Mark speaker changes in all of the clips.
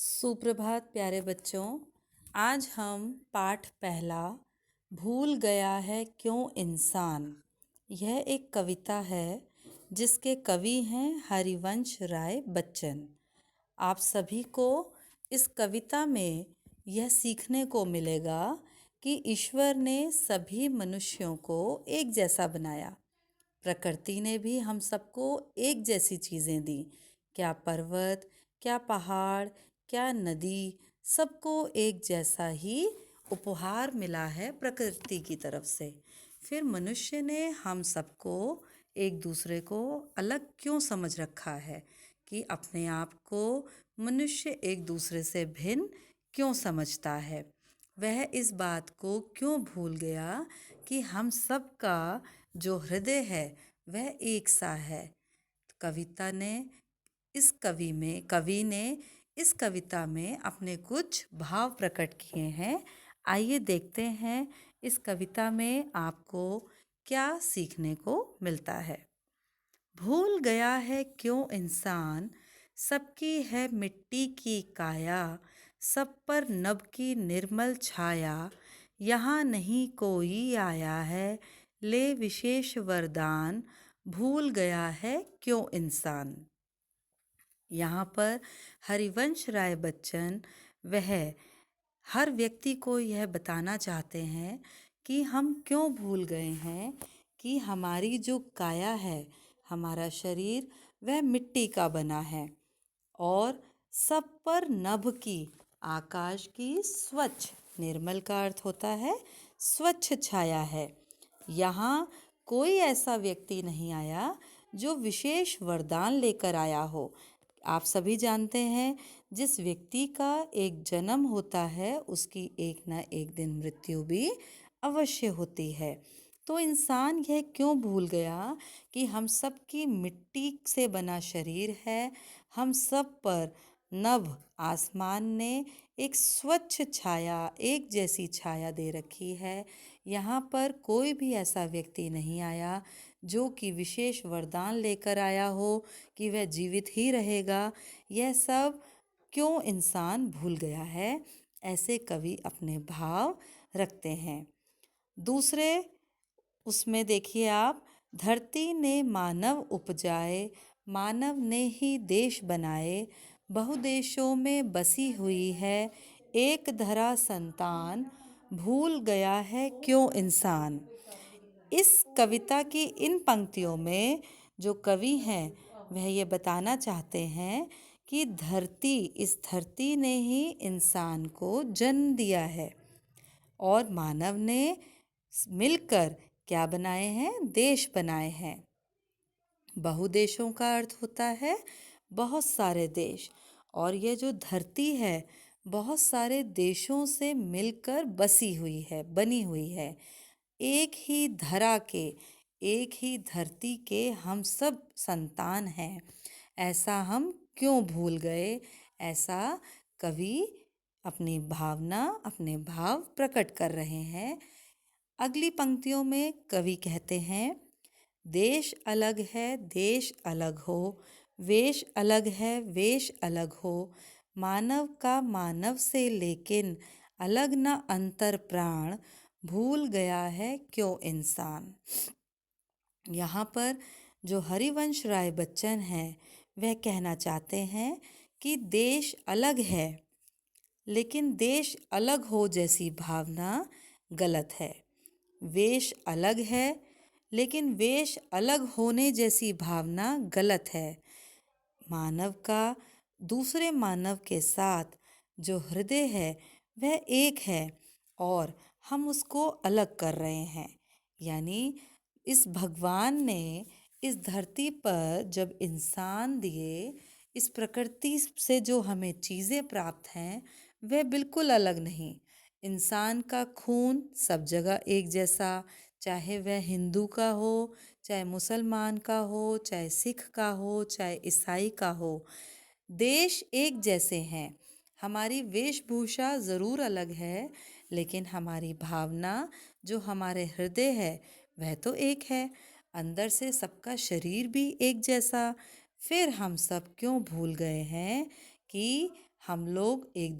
Speaker 1: सुप्रभात प्यारे बच्चों। आज हम पाठ पहला भूल गया है क्यों इंसान। यह एक कविता है जिसके कवि हैं हरिवंश राय बच्चन। आप सभी को इस कविता में यह सीखने को मिलेगा कि ईश्वर ने सभी मनुष्यों को एक जैसा बनाया। प्रकृति ने भी हम सबको एक जैसी चीज़ें दी। क्या पर्वत, क्या पहाड़, क्या नदी, सबको एक जैसा ही उपहार मिला है प्रकृति की तरफ से। फिर मनुष्य ने हम सबको एक दूसरे को अलग क्यों समझ रखा है कि अपने आप को मनुष्य एक दूसरे से भिन्न क्यों समझता है। वह इस बात को क्यों भूल गया कि हम सब का जो हृदय है वह एक सा है। कविता ने कवि ने इस कविता में अपने कुछ भाव प्रकट किए हैं। आइए देखते हैं इस कविता में आपको क्या सीखने को मिलता है। भूल गया है क्यों इंसान, सबकी है मिट्टी की काया, सब पर नभ की निर्मल छाया, यहाँ नहीं कोई आया है ले विशेष वरदान, भूल गया है क्यों इंसान। यहाँ पर हरिवंश राय बच्चन वह हर व्यक्ति को यह बताना चाहते हैं कि हम क्यों भूल गए हैं कि हमारी जो काया है, हमारा शरीर वह मिट्टी का बना है और सब पर नभ की, आकाश की स्वच्छ, निर्मल का अर्थ होता है स्वच्छ छाया है। यहाँ कोई ऐसा व्यक्ति नहीं आया जो विशेष वरदान लेकर आया हो। आप सभी जानते हैं जिस व्यक्ति का एक जन्म होता है उसकी एक ना एक दिन मृत्यु भी अवश्य होती है। तो इंसान यह क्यों भूल गया कि हम सब की मिट्टी से बना शरीर है, हम सब पर नभ आसमान ने एक स्वच्छ छाया, एक जैसी छाया दे रखी है। यहाँ पर कोई भी ऐसा व्यक्ति नहीं आया जो कि विशेष वरदान लेकर आया हो कि वह जीवित ही रहेगा। यह सब क्यों इंसान भूल गया है, ऐसे कवि अपने भाव रखते हैं। दूसरे उसमें देखिए आप, धरती ने मानव उपजाए, मानव ने ही देश बनाए, बहुदेशों में बसी हुई है एक धरा संतान, भूल गया है क्यों इंसान। इस कविता की इन पंक्तियों में जो कवि हैं वह ये बताना चाहते हैं कि इस धरती ने ही इंसान को जन्म दिया है और मानव ने मिलकर क्या बनाए हैं, देश बनाए हैं। बहुदेशों का अर्थ होता है बहुत सारे देश, और ये जो धरती है बहुत सारे देशों से मिलकर बसी हुई है, बनी हुई है। एक ही धरा के, एक ही धरती के हम सब संतान हैं। ऐसा हम क्यों भूल गए, ऐसा कवि अपनी भावना, अपने भाव प्रकट कर रहे हैं। अगली पंक्तियों में कवि कहते हैं, देश अलग है देश अलग हो, वेश अलग है वेश अलग हो, मानव का मानव से लेकिन अलग न अंतर प्राण, भूल गया है क्यों इंसान। यहाँ पर जो हरिवंश राय बच्चन हैं वह कहना चाहते हैं कि देश अलग है लेकिन देश अलग हो जैसी भावना गलत है। वेश अलग है लेकिन वेश अलग होने जैसी भावना गलत है। मानव का दूसरे मानव के साथ जो हृदय है वह एक है और हम उसको अलग कर रहे हैं। यानी इस भगवान ने इस धरती पर जब इंसान दिए, इस प्रकृति से जो हमें चीज़ें प्राप्त हैं वह बिल्कुल अलग नहीं। इंसान का खून सब जगह एक जैसा, चाहे वह हिंदू का हो, चाहे मुसलमान का हो, चाहे सिख का हो, चाहे ईसाई का हो, देश एक जैसे हैं। हमारी वेशभूषा ज़रूर अलग है लेकिन हमारी भावना, जो हमारे हृदय है वह तो एक है। अंदर से सबका शरीर भी एक जैसा। फिर हम सब क्यों भूल गए हैं कि हम लोग एक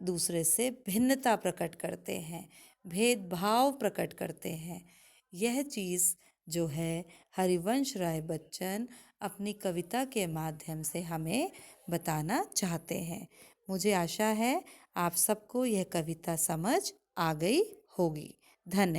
Speaker 1: दूसरे से भिन्नता प्रकट करते हैं, भेदभाव प्रकट करते हैं। यह चीज़ जो है हरिवंश राय बच्चन अपनी कविता के माध्यम से हमें बताना चाहते हैं। मुझे आशा है आप सबको यह कविता समझ आ गई होगी। धन्यवाद।